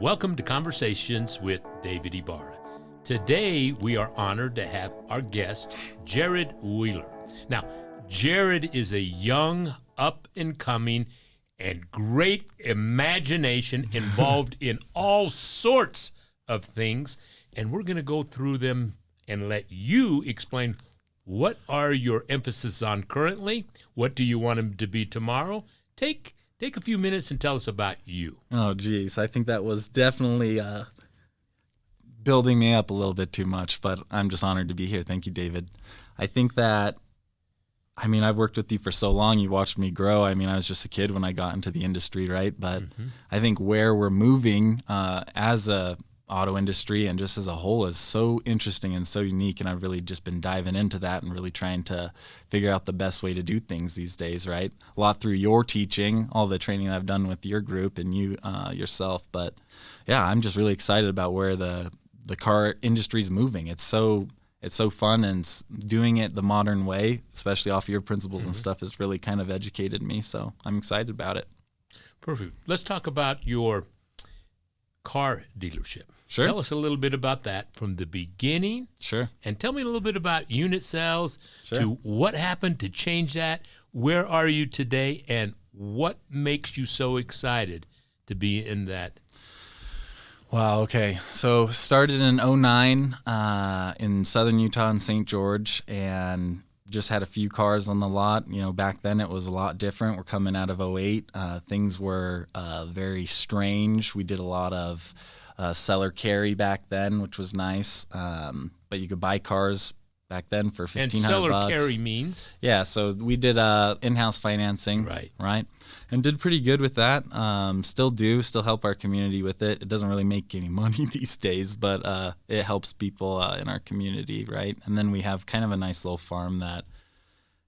Welcome to Conversations with David Ibarra. Today, we are honored to have our guest, Jared Wheeler. Now, Jared is a young, up-and-coming, and great imagination involved in all sorts of things, and we're going to go through them and let you explain what are your emphasis on currently, what do you want them to be tomorrow. Take a few minutes and tell us about you. Oh, geez. I think that was definitely building me up a little bit too much, but I'm just honored to be here. Thank you, David. I think that, I've worked with you for so long. You watched me grow. I was just a kid when I got into the industry, right? But I think where we're moving as a auto industry and just as a whole is so interesting and so unique, and I've really just been diving into that and really trying to figure out the best way to do things these days, right? A lot through your teaching, all the training I've done with your group and you yourself. But yeah, I'm just really excited about where the car industry is moving. It's so fun, and doing it the modern way, especially off your principles and stuff, has really kind of educated me. So I'm excited about it. Perfect. Let's talk about your car dealership. Sure. Tell us a little bit about that from the beginning. Sure. And tell me a little bit about unit sales, Sure. to what happened to change that. Where are you today, and what makes you so excited to be in that? Wow, okay. So started in 2009 in southern Utah in St. George, and just had a few cars on the lot. Back then it was a lot different. We're coming out of 2008. Things were very strange. We did a lot of seller carry back then, which was nice. But you could buy cars back then for $1,500. And seller carry means? Yeah, so we did in-house financing. Right? And did pretty good with that. Still help our community with it. It doesn't really make any money these days, but it helps people in our community, right? And then we have kind of a nice little farm that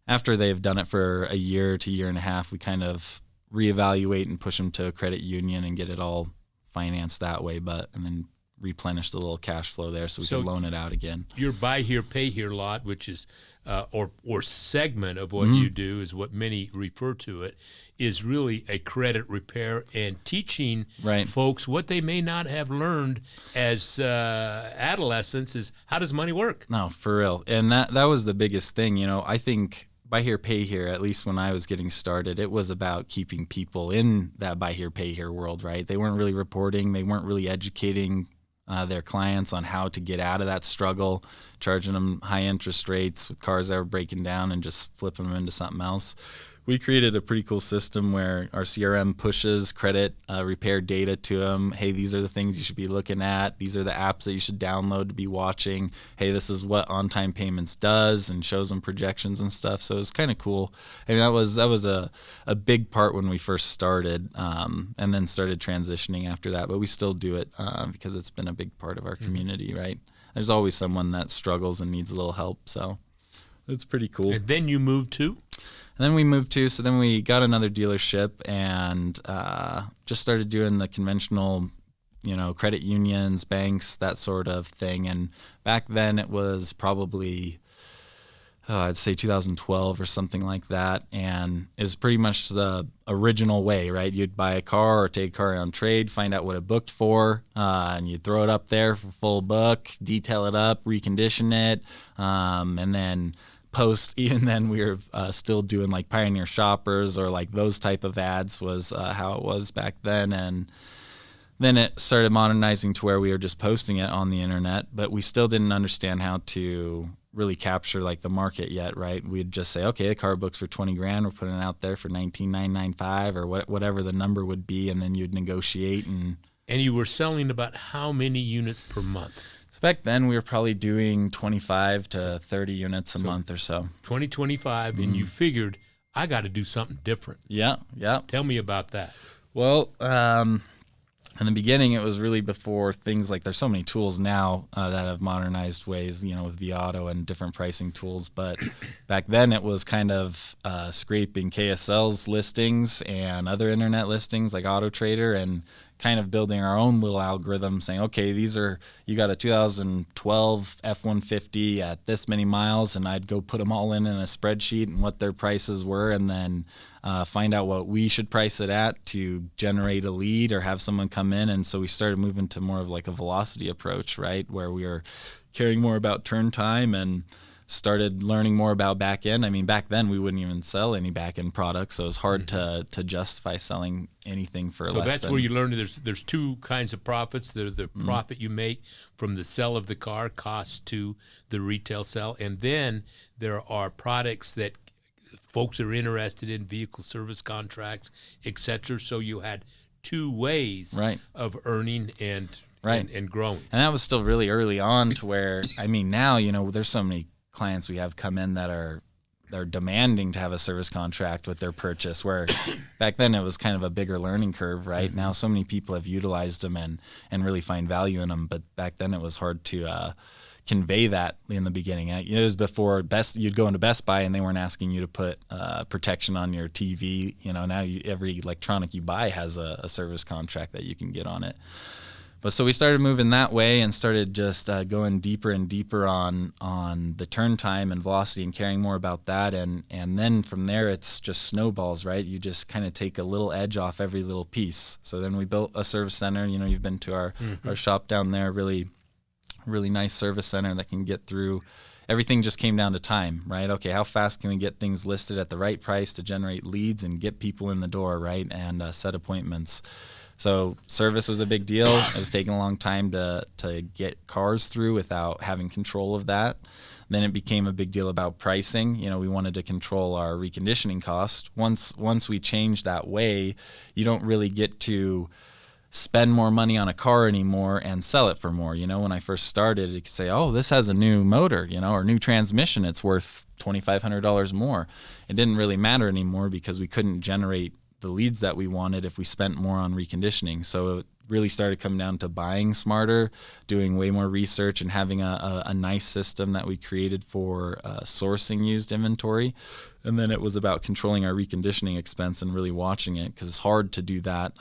after they've done it for a year to year and a half, we kind of reevaluate and push them to a credit union and get it all financed that way, and then replenish the little cash flow there so we can loan it out again. Your buy here, pay here lot, which is or segment of what you do, is what many refer to it, is really a credit repair and teaching folks what they may not have learned as adolescents is how does money work? No, for real. And that was the biggest thing. I think buy here, pay here, at least when I was getting started, it was about keeping people in that buy here, pay here world, right? They weren't really reporting. They weren't really educating their clients on how to get out of that struggle, charging them high interest rates with cars that were breaking down and just flipping them into something else. We created a pretty cool system where our CRM pushes credit repair data to them. Hey, these are the things you should be looking at. These are the apps that you should download to be watching. Hey, this is what on-time payments does, and shows them projections and stuff. So it was kind of cool. That was a big part when we first started, and then started transitioning after that. But we still do it because it's been a big part of our community, right? There's always someone that struggles and needs a little help. So it's pretty cool. And then you moved to? And then we moved so then we got another dealership and just started doing the conventional, credit unions, banks, that sort of thing. And back then it was probably, I'd say 2012 or something like that. And it was pretty much the original way, right? You'd buy a car or take a car on trade, find out what it booked for, and you'd throw it up there for full book, detail it up, recondition it, and then even then we were still doing like Pioneer Shoppers or like those type of ads was how it was back then. And then it started modernizing to where we were just posting it on the internet, but we still didn't understand how to really capture like the market yet, right? We'd just say, okay, the car books for $20,000, we're putting it out there for $19,995 or whatever the number would be, and then you'd negotiate. And you were selling about how many units per month? Back then, we were probably doing 25 to 30 units a month or so. 25, and you figured, I got to do something different. Yeah. Tell me about that. Well, in the beginning, it was really before things like, there's so many tools now that have modernized ways, with vAuto and different pricing tools. But back then, it was kind of scraping KSL's listings and other internet listings like Auto Trader and kind of building our own little algorithm saying, okay, you got a 2012 F-150 at this many miles, and I'd go put them all in a spreadsheet and what their prices were, and then find out what we should price it at to generate a lead or have someone come in. And so we started moving to more of like a velocity approach, right, where we are caring more about turn time and started learning more about back end. I mean, back then we wouldn't even sell any back end products, so it was hard to justify selling anything for less than. So that's where you learned there's two kinds of profits. There's the profit you make from the sale of the car, cost to the retail sale, and then there are products that folks are interested in, vehicle service contracts, etc. So you had two ways of earning and growing. And that was still really early on to where, I mean, now, there's so many clients we have come in that they're demanding to have a service contract with their purchase, where back then it was kind of a bigger learning curve, right? Now so many people have utilized them and really find value in them, but back then it was hard to convey that in the beginning. It was before you'd go into Best Buy and they weren't asking you to put protection on your TV. Now every electronic you buy has a service contract that you can get on it. But so we started moving that way and started just going deeper and deeper on the turn time and velocity and caring more about that. And then from there, it's just snowballs, right? You just kind of take a little edge off every little piece. So then we built a service center. You've been to our shop down there, really, really nice service center that can get through. Everything just came down to time, right? Okay, how fast can we get things listed at the right price to generate leads and get people in the door, right? And set appointments. So service was a big deal. It was taking a long time to get cars through without having control of that. Then it became a big deal about pricing. We wanted to control our reconditioning cost. Once we changed that way, you don't really get to spend more money on a car anymore and sell it for more. When I first started, you could say, oh, this has a new motor, or new transmission. It's worth $2,500 more. It didn't really matter anymore because we couldn't generate the leads that we wanted if we spent more on reconditioning. So it really started coming down to buying smarter, doing way more research, and having a nice system that we created for sourcing used inventory. And then it was about controlling our reconditioning expense and really watching it, because it's hard to do that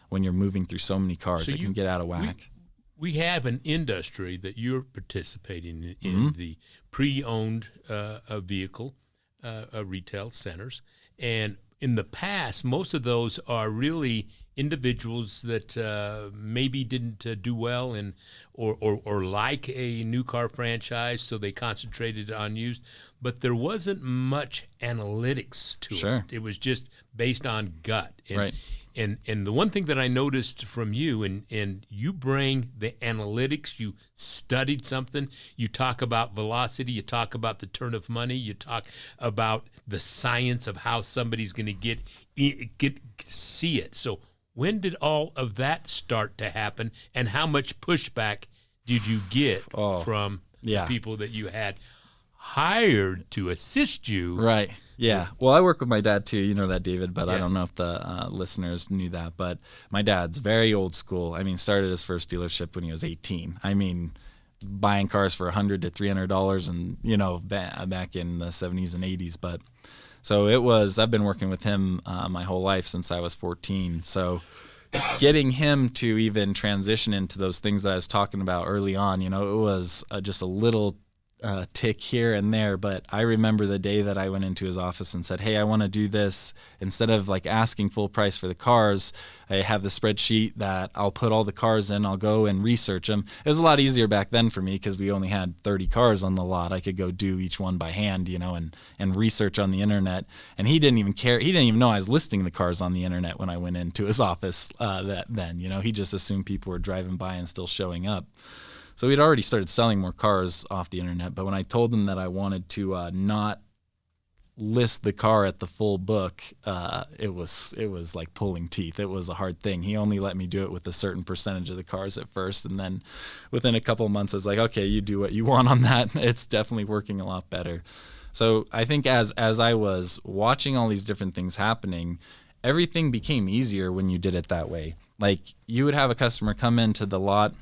when you're moving through so many cars. So it can get out of whack. We have an industry that you're participating in, the pre-owned vehicle retail centers. And in the past, most of those are really individuals that maybe didn't do well or like a new car franchise, so they concentrated on used. But there wasn't much analytics to it. It was just based on gut. And the one thing that I noticed from you, and you bring the analytics, you studied something, you talk about velocity, you talk about the turn of money, you talk about the science of how somebody's going to see it. So when did all of that start to happen, and how much pushback did you get from the people that you had hired to assist you? Right. Yeah. Well, I work with my dad too. You know that, David, but I don't know if the listeners knew that. But my dad's very old school. I mean, started his first dealership when he was 18. I mean, buying cars for $100 to $300 and, back in the 70s and 80s. But so I've been working with him my whole life since I was 14. So getting him to even transition into those things that I was talking about early on, it was just a little tick here and there. But I remember the day that I went into his office and said, hey, I want to do this. Instead of asking full price for the cars, I have the spreadsheet that I'll put all the cars in. I'll go and research them. It was a lot easier back then for me because we only had 30 cars on the lot. I could go do each one by hand, and research on the internet. And he didn't even care. He didn't even know I was listing the cars on the internet when I went into his office he just assumed people were driving by and still showing up. So we'd already started selling more cars off the internet, but when I told him that I wanted to not list the car at the full book, it was like pulling teeth. It was a hard thing. He only let me do it with a certain percentage of the cars at first, and then within a couple of months, I was like, okay, you do what you want on that. It's definitely working a lot better. So I think as I was watching all these different things happening, everything became easier when you did it that way. Like, you would have a customer come into the lot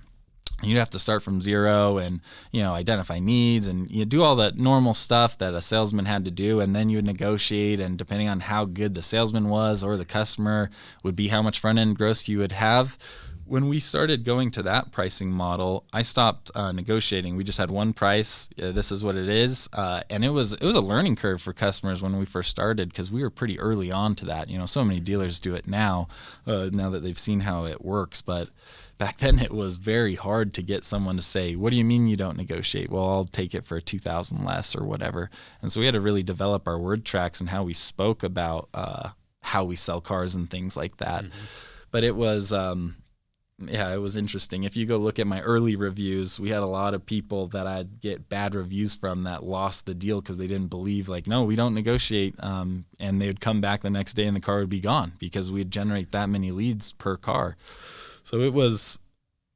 You'd have to start from zero and, identify needs, and you do all the normal stuff that a salesman had to do. And then you would negotiate, and depending on how good the salesman was or the customer would be how much front end gross you would have. When we started going to that pricing model, I stopped negotiating. We just had one price. This is what it is. And it was a learning curve for customers when we first started, because we were pretty early on to that. So many dealers do it now that they've seen how it works. But back then it was very hard to get someone to say, what do you mean you don't negotiate? Well, I'll take it for $2,000 less or whatever. And so we had to really develop our word tracks and how we spoke about how we sell cars and things like that. Mm-hmm. But it was... it was interesting. If you go look at my early reviews, we had a lot of people that I'd get bad reviews from that lost the deal because they didn't believe, like, no, we don't negotiate. And they would come back the next day and the car would be gone because we'd generate that many leads per car. So it was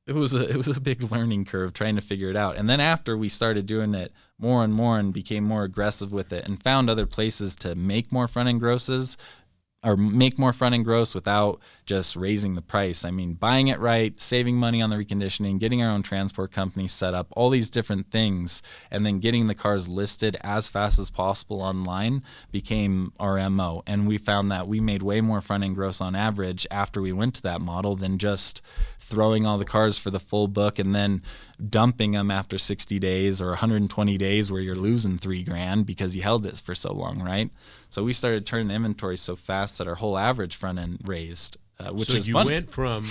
a big learning curve trying to figure it out. And then after we started doing it more and more and became more aggressive with it and found other places to make more front end grosses, or make more front end gross without just raising the price. I mean, buying it right, saving money on the reconditioning, getting our own transport company set up, all these different things, and then getting the cars listed as fast as possible online became our MO. And we found that we made way more front end gross on average after we went to that model than just throwing all the cars for the full book and then dumping them after 60 days or 120 days where you're losing $3,000 because you held it for so long, right? So we started turning the inventory so fast that our whole average front end raised, which is fun. So you went from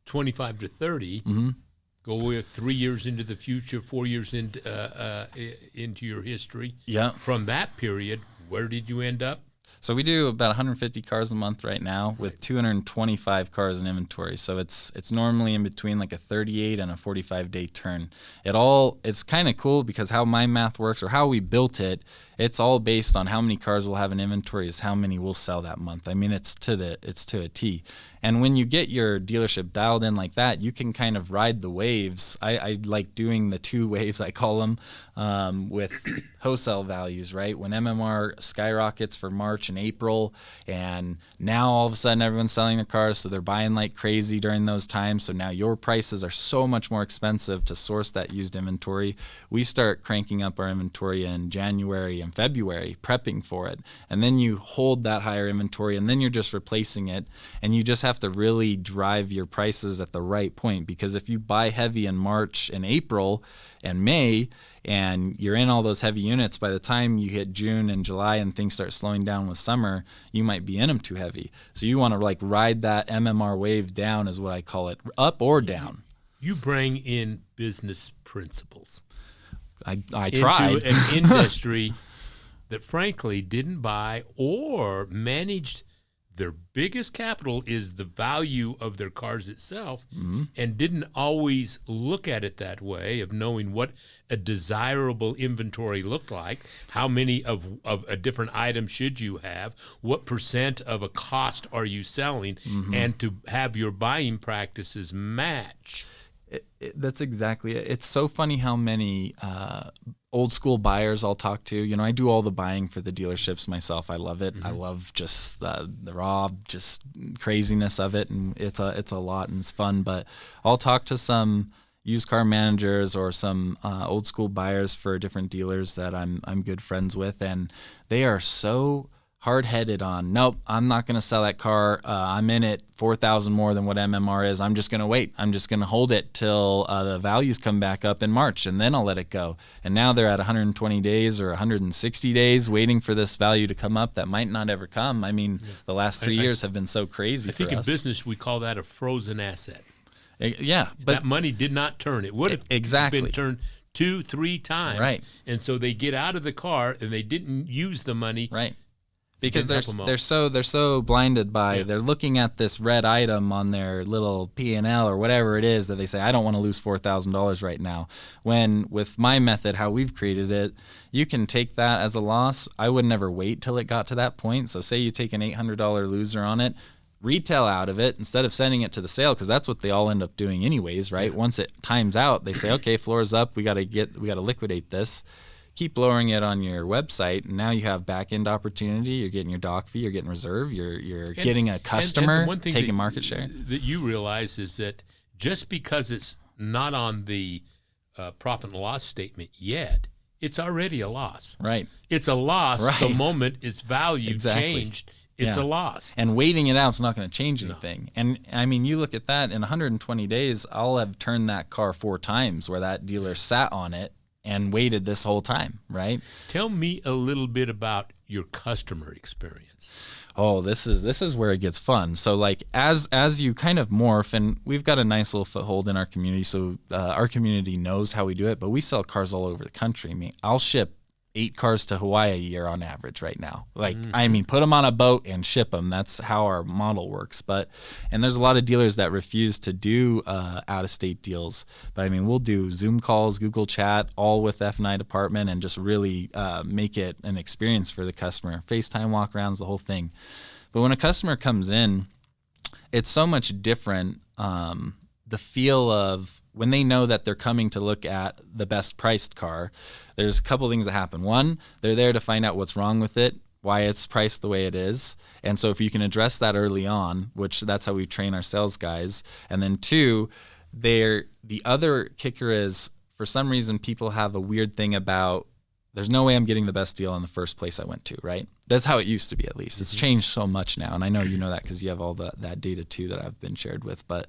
25 to 30, mm-hmm. Go with 3 years into the future, 4 years into your history. Yeah. From that period, where did you end up? So we do about 150 cars a month right now with 225 cars in inventory. So it's normally in between like a 38 and a 45-day turn. It's kind of cool because how my math works or how we built it, it's all based on how many cars we'll have in inventory is how many we'll sell that month. I mean, it's to a T. And when you get your dealership dialed in like that, you can kind of ride the waves. I like doing the two waves, I call them, with wholesale values, right? When MMR skyrockets for March and April, and now all of a sudden everyone's selling their cars, so they're buying like crazy during those times. So now your prices are so much more expensive to source that used inventory. We start cranking up our inventory in January and February, prepping for it. And then you hold that higher inventory, and then you're just replacing it. And you just have to really drive your prices at the right point, because if you buy heavy in March and April and May, and you're in all those heavy units, by the time you hit June and July and things start slowing down with summer, you might be in them too heavy. So you want to like ride that MMR wave down, is what I call it, up or down. You bring in business principles. I tried. Into an industry that frankly didn't buy or managed their biggest capital is the value of their cars itself, mm-hmm. and didn't always look at it that way of knowing what a desirable inventory looked like, how many of a different item should you have, what percent of a cost are you selling, mm-hmm. and to have your buying practices match. That's exactly it. It's so funny how many old school buyers I'll talk to. I do all the buying for the dealerships myself. I love it. Mm-hmm. I love just the raw, just craziness of it, and it's a lot and it's fun. But I'll talk to some used car managers or some old school buyers for different dealers that I'm good friends with, and they are so hard-headed on, nope, I'm not going to sell that car. I'm in it $4,000 more than what MMR is. I'm just going to wait. I'm just going to hold it till the values come back up in March, and then I'll let it go. And now they're at 120 days or 160 days waiting for this value to come up that might not ever come. I mean, the last 3 years have been so crazy for us. I think in business we call that a frozen asset. Yeah. But that money did not turn. It would have been turned 2-3 times. Right. And so they get out of the car and they didn't use the money. Right. Because they're so blinded by, they're looking at this red item on their little P&L or whatever it is that they say, I don't want to lose $4,000 right now. When with my method, how we've created it, you can take that as a loss. I would never wait till it got to that point. So say you take an $800 loser on it, retail out of it instead of sending it to the sale, because that's what they all end up doing anyways, right? Yeah. Once it times out, they say, okay, floor's up, we got to liquidate this. Keep lowering it on your website, and now you have back-end opportunity. You're getting your doc fee, you're getting reserve, you're getting a customer, and one thing taking market share. That you realize is that just because it's not on the profit and loss statement yet, it's already a loss. Right. It's a loss Right. the moment its value Exactly. changed. It's Yeah. a loss. And waiting it out is not going to change anything. And I mean, you look at that in 120 days, I'll have turned that car 4 times where that dealer sat on it and waited this whole time, right? Tell me a little bit about your customer experience. Oh, this is where it gets fun. So like as you kind of morph, and we've got a nice little foothold in our community, so our community knows how we do it, but we sell cars all over the country. I mean, I'll ship 8 cars to Hawaii a year on average right now. Like, I mean, put them on a boat and ship them. That's how our model works. And there's a lot of dealers that refuse to do out-of-state deals. But I mean, we'll do Zoom calls, Google Chat, all with F&I department, and just really make it an experience for the customer. FaceTime walkarounds, the whole thing. But when a customer comes in, it's so much different. The feel of when they know that they're coming to look at the best priced car, there's a couple things that happen. One, they're there to find out what's wrong with it, why it's priced the way it is. And so if you can address that early on, which that's how we train our sales guys. And then 2, the other kicker is, for some reason, people have a weird thing about, there's no way I'm getting the best deal in the first place I went to, right? That's how it used to be, at least. It's changed so much now. And I know you know that because you have all that data too that I've been shared with. But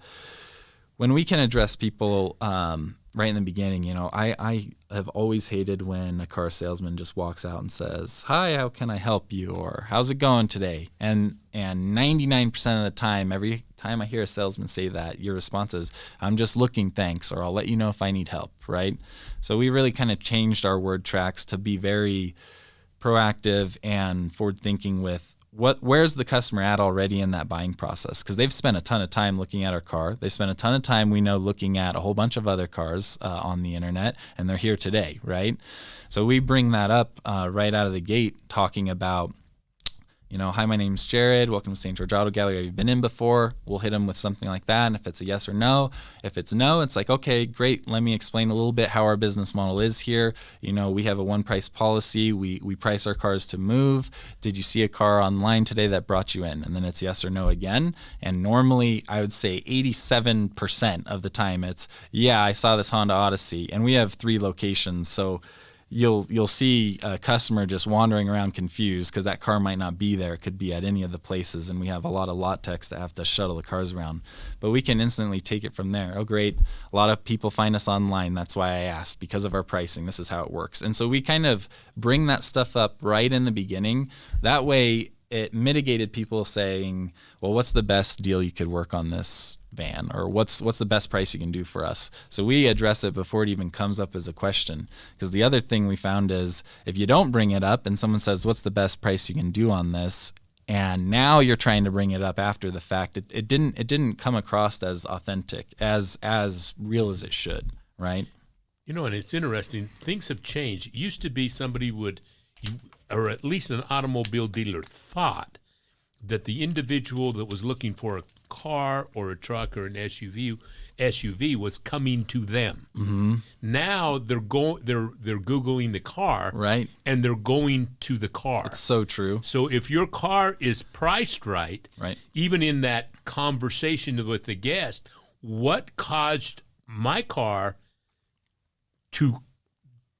when we can address people right in the beginning, you know, I have always hated when a car salesman just walks out and says, "Hi, how can I help you?" or "How's it going today?" And 99% of the time, every time I hear a salesman say that, your response is, "I'm just looking, thanks," or "I'll let you know if I need help," right? So we really kind of changed our word tracks to be very proactive and forward-thinking with where's the customer at already in that buying process? Because they've spent a ton of time looking at our car. They spent a ton of time, we know, looking at a whole bunch of other cars on the internet, and they're here today, right? So we bring that up right out of the gate, talking about, you know, "Hi, my name's Jared. Welcome to St. George Auto Gallery. Have you been in before?" We'll hit them with something like that. And if it's a yes or no, if it's no, it's like, "Okay, great. Let me explain a little bit how our business model is here. You know, we have a one price policy. We price our cars to move. Did you see a car online today that brought you in?" And then it's yes or no again. And normally I would say 87% of the time it's, "Yeah, I saw this Honda Odyssey." And we have 3 locations. So you'll see a customer just wandering around confused because that car might not be there. It could be at any of the places, and we have a lot of lot techs that have to shuttle the cars around. But we can instantly take it from there. "Oh, great. A lot of people find us online. That's why I asked, because of our pricing. This is how it works." And so we kind of bring that stuff up right in the beginning. That way it mitigated people saying, "Well, what's the best deal you could work on this van?" or what's the best price you can do for us? So we address it before it even comes up as a question. Because the other thing we found is, if you don't bring it up and someone says, "What's the best price you can do on this?" and now you're trying to bring it up after the fact, it didn't come across as authentic, as real as it should, right? You know, and it's interesting. Things have changed. It used to be somebody or at least an automobile dealer thought that the individual that was looking for a car or a truck or an SUV was coming to them. Mm-hmm. Now they're Googling the car, Right. and they're going to the car. It's so true. So if your car is priced right, even in that conversation with the guest, what caused my car to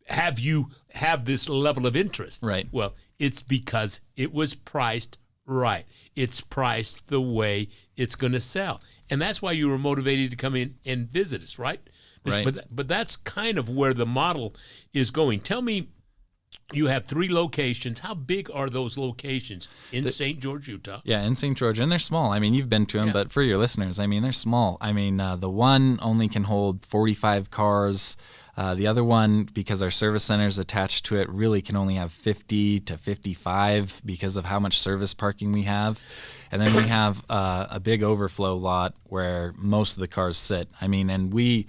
have you have this level of interest? Right. Well, it's because it was priced right. It's priced the way it's going to sell. And that's why you were motivated to come in and visit us, right? Right. But that's kind of where the model is going. Tell me, you have 3 locations. How big are those locations in St. George, Utah? Yeah, in St. George, and they're small. I mean, you've been to them, but for your listeners, I mean, they're small. I mean, the one only can hold 45 cars. The other one, because our service center is attached to it, really can only have 50 to 55 because of how much service parking we have. And then we have a big overflow lot where most of the cars sit. I mean, and we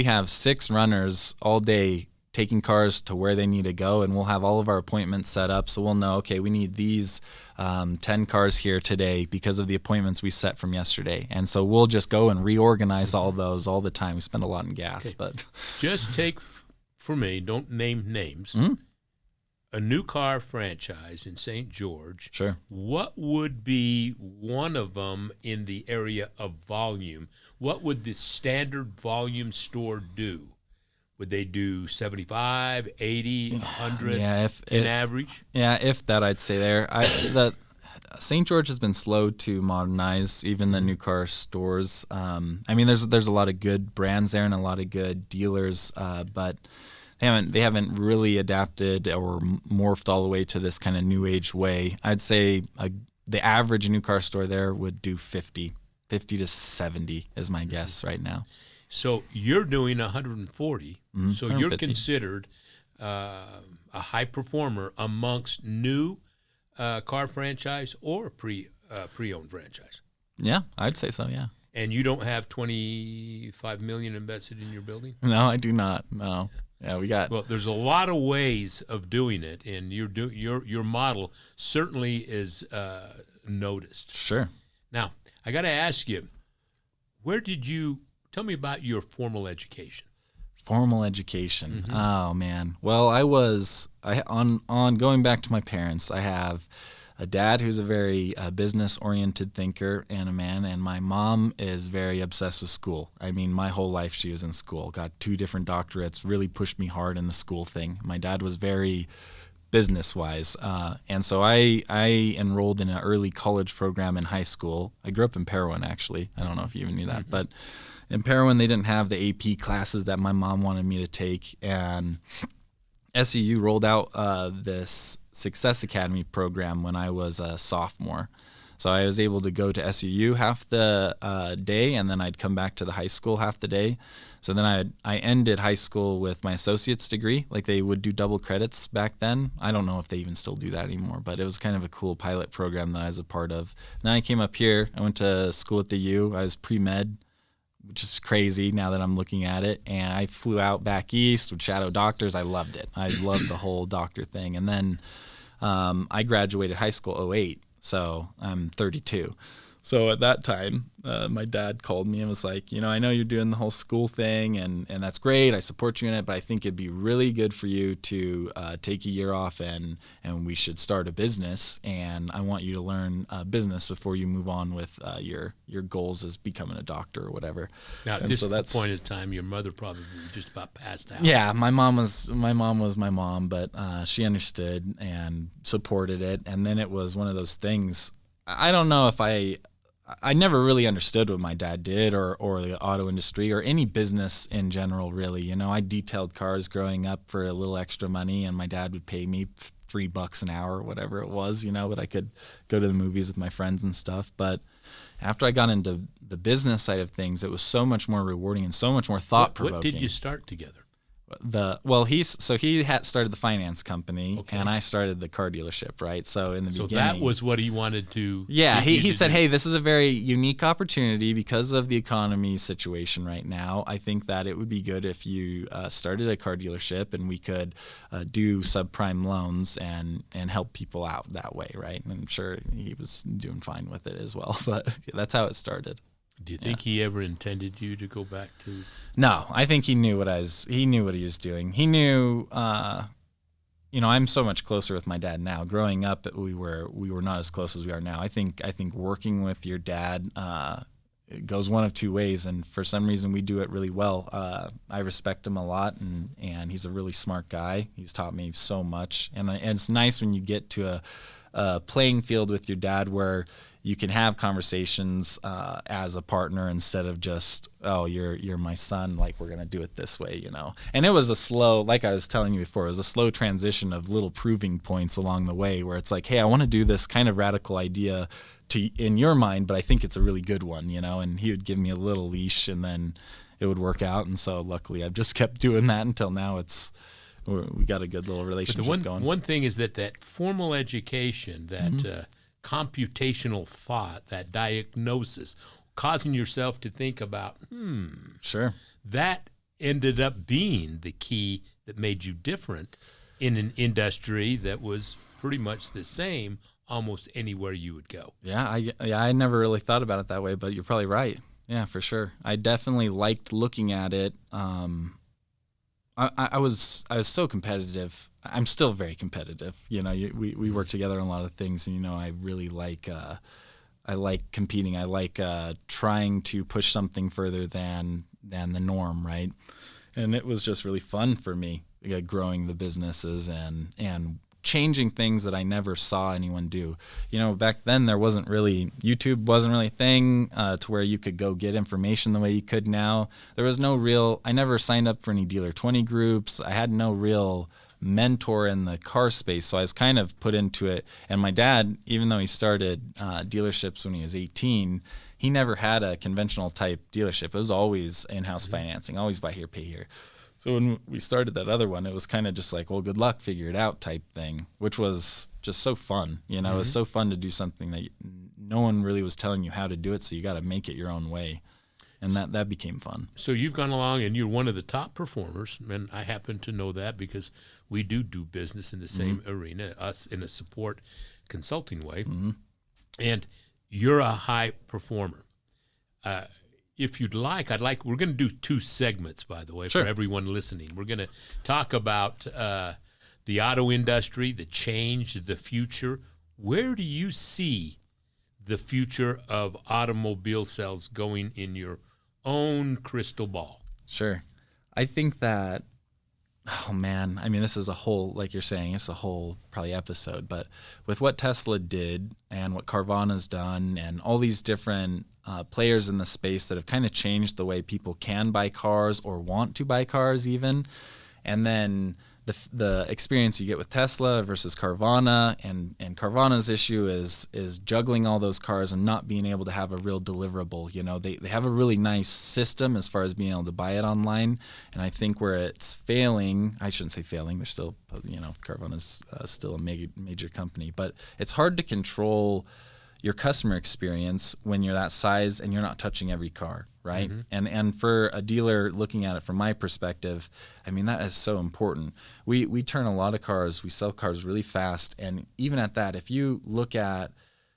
have 6 runners all day taking cars to where they need to go, and we'll have all of our appointments set up, so we'll know, okay, we need these 10 cars here today because of the appointments we set from yesterday. And so we'll just go and reorganize all those all the time. We spend a lot in gas. Okay. But just take, for me, don't name names, a new car franchise in St. George. Sure. What would be one of them in the area of volume? what would the standard volume store do? Would they do 75, 80, 100 if average? Yeah, if that, I'd say there. The St. George has been slow to modernize, even the new car stores. I mean, there's a lot of good brands there and a lot of good dealers, but they haven't really adapted or morphed all the way to this kind of new age way. I'd say the average new car store there would do 50 to 70 is my guess right now. So you're doing 140. So 150. you're considered a high performer amongst new car franchise or pre-owned franchise. Yeah, I'd say so. Yeah. And you don't have $25 million invested in your building? No, I do not. No. Yeah, we got. Well, there's a lot of ways of doing it, and your model certainly is noticed. Sure. Now, I got to ask you, tell me about your formal education. Formal education. Oh man. Well, on going back to my parents, I have a dad who's a very business-oriented thinker and a man, and my mom is very obsessed with school. I mean, my whole life she was in school. Got 2 different doctorates, really pushed me hard in the school thing. My dad was very business-wise, and so I enrolled in an early college program in high school. I grew up in Parowan, actually. I don't know if you even knew that, but in Parowan, they didn't have the AP classes that my mom wanted me to take, and SEU rolled out this Success Academy program when I was a sophomore. So I was able to go to SEU half the day, and then I'd come back to the high school half the day. So then I ended high school with my associate's degree. Like, they would do double credits back then. I don't know if they even still do that anymore, but it was kind of a cool pilot program that I was a part of. Then I came up here. I went to school at the U. I was pre-med, which is crazy now that I'm looking at it. And I flew out back east with shadow doctors. I loved it. I loved the whole doctor thing. And then I graduated high school 2008, so I'm 32. So at that time, my dad called me and was like, I know you're doing the whole school thing, and that's great. I support you in it, but I think it'd be really good for you to take a year off, and we should start a business. And I want you to learn business before you move on with your goals as becoming a doctor or whatever. Now, at this point in time, your mother probably just about passed out. Yeah, my mom was my mom, but she understood and supported it. And then it was one of those things. I don't know if I never really understood what my dad did or the auto industry or any business in general, really. I detailed cars growing up for a little extra money, and my dad would pay me $3 an hour or whatever it was, but I could go to the movies with my friends and stuff. But after I got into the business side of things, it was so much more rewarding and so much more thought-provoking. What did you start together? He had started the finance company, okay, and I started the car dealership, right? So in the beginning, that was what he wanted to. Yeah, he said, "Hey, this is a very unique opportunity because of the economy situation right now. I think that it would be good if you started a car dealership, and we could do subprime loans and help people out that way, right?" And I'm sure he was doing fine with it as well, but that's how it started. Do you think he ever intended you to go back to? No, I think he knew what he was doing. He knew, I'm so much closer with my dad now. Growing up, we were not as close as we are now. I think working with your dad it goes one of two ways, and for some reason we do it really well. I respect him a lot, and he's a really smart guy. He's taught me so much, and it's nice when you get to a playing field with your dad where you can have conversations as a partner instead of just, oh, you're my son, like we're gonna do it this way, And it was a slow, like I was telling you before, it was a slow transition of little proving points along the way where it's like, hey, I want to do this kind of radical idea in your mind, but I think it's a really good one, And he would give me a little leash, and then it would work out. And so luckily, I've just kept doing that until now. We got a good little relationship going. One thing is that formal education, that computational thought, that diagnosis, causing yourself to think about, sure, that ended up being the key that made you different in an industry that was pretty much the same almost anywhere you would go. Yeah, I never really thought about it that way, but you're probably right. Yeah, for sure. I definitely liked looking at it. I was so competitive. I'm still very competitive. We work together on a lot of things, and I really like like competing. I like trying to push something further than the norm, right? And it was just really fun for me, growing the businesses and changing things that I never saw anyone do. Back then YouTube wasn't really a thing to where you could go get information the way you could now. There was I never signed up for any Dealer 20 groups. I had no real mentor in the car space, so I was kind of put into it. And my dad, even though he started dealerships when he was 18, he never had a conventional type dealership. It was always in-house financing, always buy here, pay here. So when we started that other one, it was kind of just like, well, good luck, figure it out type thing, which was just so fun. It was so fun to do something that no one really was telling you how to do it, so you got to make it your own way. And that became fun. So you've gone along and you're one of the top performers, and I happen to know that because we do business in the same arena, us in a support consulting way. And you're a high performer. If you'd like, we're going to do 2 segments, by the way, Sure. for everyone listening. We're going to talk about the auto industry, the change, the future. Where do you see the future of automobile sales going in your own crystal ball? Sure. I think that, oh man, I mean, this is a whole, like you're saying, it's a whole probably episode, but with what Tesla did and what Carvana's done and all these different players in the space that have kind of changed the way people can buy cars or want to buy cars even, and then the experience you get with Tesla versus Carvana, and Carvana's issue is juggling all those cars and not being able to have a real deliverable. They have a really nice system as far as being able to buy it online, and I think where it's failing, I shouldn't say failing, they're still, Carvana's still a major company, but it's hard to control your customer experience when you're that size and you're not touching every car, right? And for a dealer looking at it from my perspective, I mean, that is so important. We turn a lot of cars, we sell cars really fast, and even at that, if you look at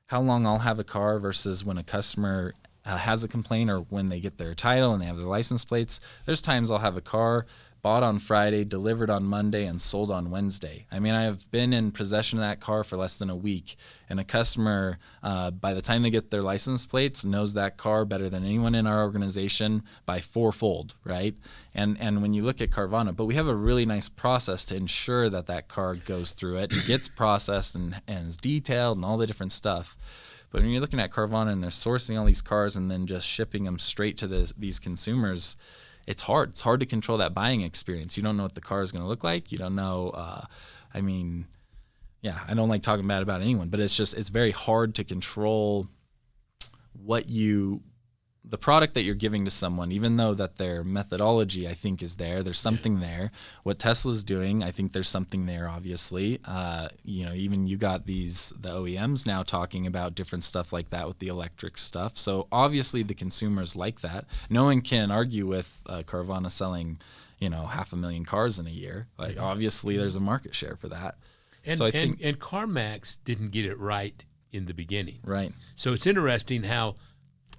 how long I'll have a car versus when a customer has a complaint or when they get their title and they have their license plates, there's times I'll have a car bought on Friday, delivered on Monday, and sold on Wednesday. I mean, I have been in possession of that car for less than a week, and a customer, by the time they get their license plates, knows that car better than anyone in our organization by 4-fold, right? And when you look at Carvana, but we have a really nice process to ensure that car goes through it, gets processed and is detailed and all the different stuff. But when you're looking at Carvana and they're sourcing all these cars and then just shipping them straight to these consumers, it's hard. It's hard to control that buying experience. You don't know what the car is going to look like. You don't know. I don't like talking bad about anyone, but it's very hard to control the product that you're giving to someone, even though that their methodology, I think, is there. There's something there. What Tesla's doing, I think there's something there, obviously. Even you got the OEMs now talking about different stuff like that with the electric stuff. So obviously the consumers like that. No one can argue with Carvana selling, 500,000 cars in a year. Like, obviously there's a market share for that. And, so I think CarMax didn't get it right in the beginning. Right. So it's interesting how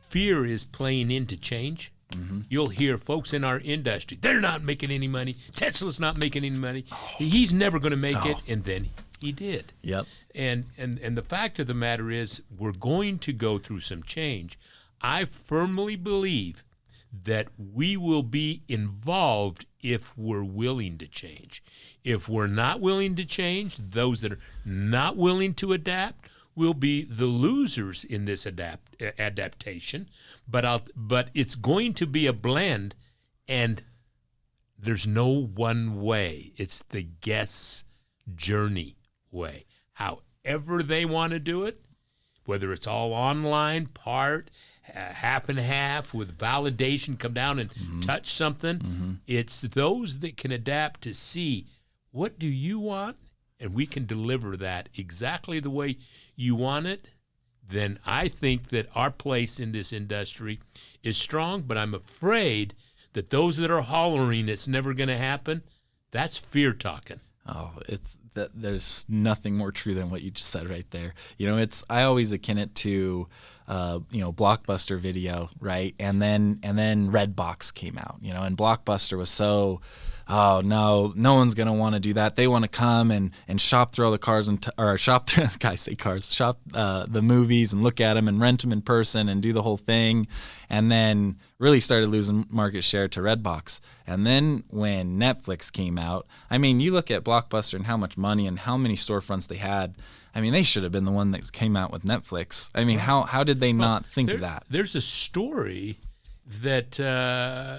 fear is playing into change. You'll hear folks in our industry, they're not making any money. Tesla's not making any money. He's never going to make it. And then he did. Yep. And the fact of the matter is, we're going to go through some change. I firmly believe that we will be involved if we're willing to change. If we're not willing to change, those that are not willing to adapt will be the losers in this adaptation. But it's going to be a blend, and there's no one way. It's the guest's journey way. However they want to do it, whether it's all online, part, half and half with validation, come down and touch something. It's those that can adapt to see, what do you want? And we can deliver that exactly the way you want it. Then I think that our place in this industry is strong, but I'm afraid that those that are hollering it's never going to happen, that's fear talking. Oh, there's nothing more true than what you just said right there. I always akin it to Blockbuster Video, right? And then Redbox came out, and Blockbuster was so oh no, no one's gonna want to do that. They want to come and shop through all the cars or shop through guys say cars, shop the movies and look at them and rent them in person and do the whole thing, and then really started losing market share to Redbox. And then when Netflix came out, I mean, you look at Blockbuster and how much money and how many storefronts they had. I mean, they should have been the one that came out with Netflix. I mean, how did they not think of that? There's a story that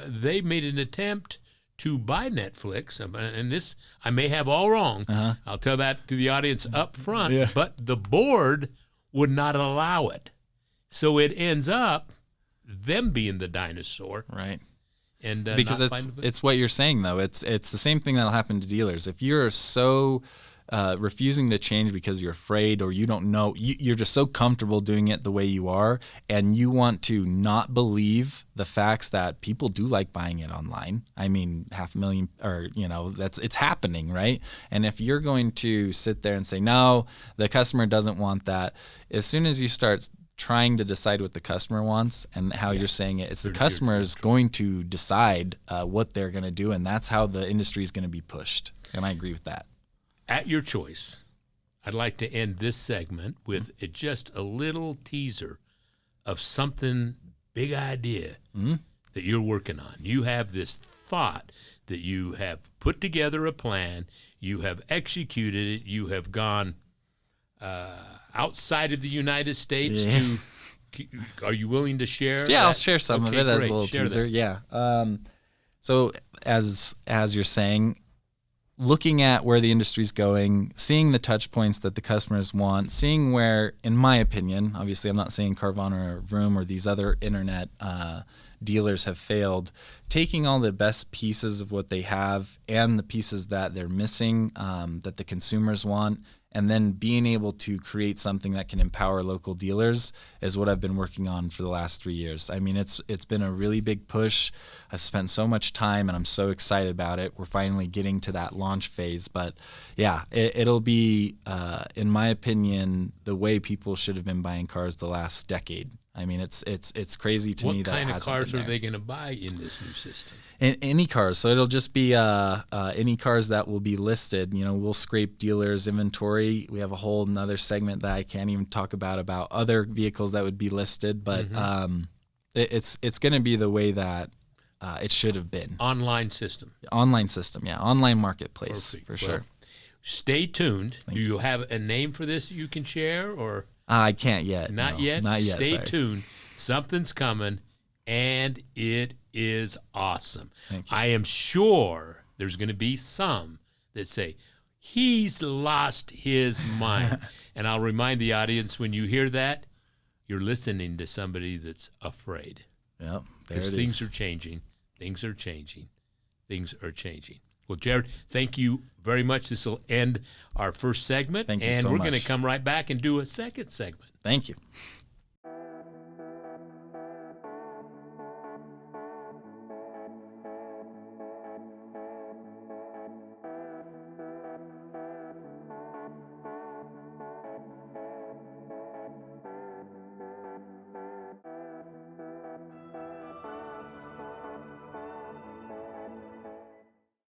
they made an attempt to buy Netflix, and this I may have all wrong. I'll tell that to the audience up front, but the board would not allow it. So it ends up them being the dinosaur. Right. And because it's what you're saying, though. It's the same thing that'll happen to dealers. If you're so refusing to change because you're afraid or you don't know, you're just so comfortable doing it the way you are, and you want to not believe the facts that people do like buying it online. I mean, 500,000, or it's happening, right? And if you're going to sit there and say, no, the customer doesn't want that, as soon as you start trying to decide what the customer wants and how you're saying it, it's the customer is going to decide what they're going to do, and that's how the industry is going to be pushed. And I agree with that. At your choice, I'd like to end this segment with just a little teaser of something, big idea that you're working on. You have this thought that you have put together a plan, you have executed it, you have gone outside of the United States to. Are you willing to share? Yeah, I'll share some of it as a little teaser. That. Yeah. So as you're saying, looking at where the industry's going, seeing the touch points that the customers want, seeing where, in my opinion, obviously I'm not saying Carvana or Vroom or these other internet dealers have failed, taking all the best pieces of what they have and the pieces that they're missing that the consumers want, and then being able to create something that can empower local dealers is what I've been working on for the last 3 years. I mean, it's been a really big push. I've spent so much time, and I'm so excited about it. We're finally getting to that launch phase. But, yeah, it'll be, in my opinion, the way people should have been buying cars the last decade. I mean, it's crazy to me that it hasn't been there. What kind of cars are they going to buy in this new system? Any cars. So it'll just be any cars that will be listed. We'll scrape dealers' inventory. We have a whole another segment that I can't even talk about other vehicles that would be listed. But it's going to be the way that it should have been. Online system. Online system, yeah. Online marketplace. Perfect. For sure. Stay tuned. Do you have a name for this you can share, or? I can't yet. Not yet? Stay tuned. Something's coming, and it is awesome. Thank you. I am sure there's going to be some that say, he's lost his mind. And I'll remind the audience, when you hear that, you're listening to somebody that's afraid. Yep, there it is. Because things are changing. Things are changing. Things are changing. Well, Jared, thank you very much. This will end our first segment. Thank you so much. And we're going to come right back and do a second segment. Thank you.